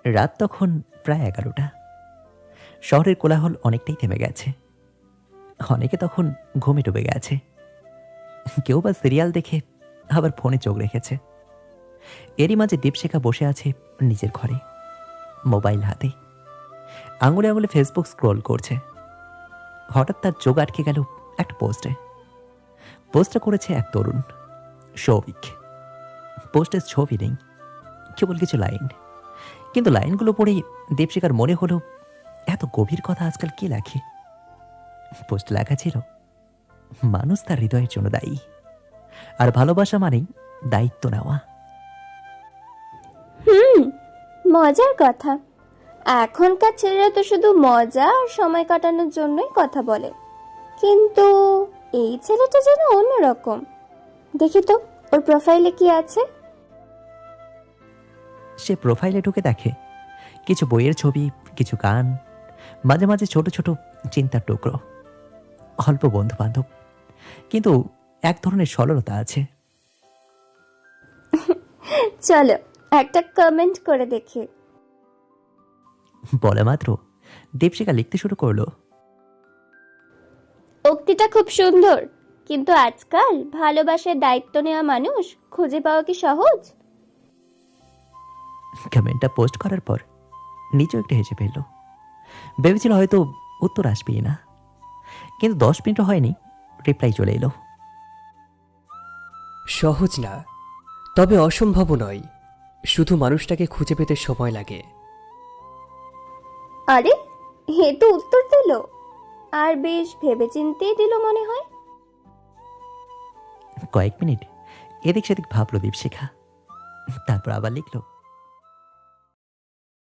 রাত তখন প্রায় 11টা। শহরের কোলাহল অনেকটাই থেমে গেছে। অনেকে তখন ঘুমে ডুবে গেছে, কেউ বা সিরিয়াল দেখে, আবার ফোনে চোখ রেখেছে। এরই মাঝে দীপশিখা বসে আছে নিজের ঘরে, মোবাইল হাতে, আঙুলে আঙুলে ফেসবুক স্ক্রোল করছে। হঠাৎ তার চোখ আটকে গেল একটা পোস্টটা করেছে এক তরুণ, সৌভিক। পোস্টের ছবি নেই, কেবল কিছু লাইন। কিন্তু লাইনগুলো পড়েই দীপশিখার মনে হলো, এত গভীর কথা আজকাল কে লেখে? পোস্ট লেখা ছিল, মানুষ তার হৃদয়ের জন্য দায়ী, আর ভালোবাসা মানেই দায়িত্ব নেওয়া। মজার কথা। এখনকার ছেলেরা তো শুধু মজা আর সময় কাটানোর জন্যই কথা বলে, কিন্তু এই ছেলেটা যেন অন্যরকম। দেখি তো ওর প্রোফাইলে কি আছে। সে প্রোফাইলে ঢুকে দেখে কিছু বইয়ের ছবি, কিছু গান, মাঝে মাঝে ছোট ছোট চিন্তার টুকরো। অল্প বন্ধু বান্ধব, কিন্তু এক ধরনের সরলতা আছে। চলো একটা কমেন্ট করে দেখি। বলে মাত্র দীপশিখা লিখতে শুরু করলো, উক্তিটা খুব সুন্দর, কিন্তু আজকাল ভালোবাসায় দায়িত্ব নেওয়া মানুষ খুঁজে পাওয়া কি সহজ? কমেন্টটা পোস্ট করার পর নিচেও একটু হেসে ফেলল। ভেবেছিল হয়তো উত্তর আসবেই না, কিন্তু 10 মিনিটও হয়নি, রিপ্লাই চলে এলো। সহজ না, তবে অসম্ভব নয়। শুধু মানুষটাকে খুঁজে পেতে সময় লাগে। আরে, এ তো উত্তর দিল, আর বেশ ভেবেচিন্তেই দিল মনে হয়। কয়েক মিনিট এদিক সেদিক ভাবলো দীপশিখা, তারপর আবার লিখলো,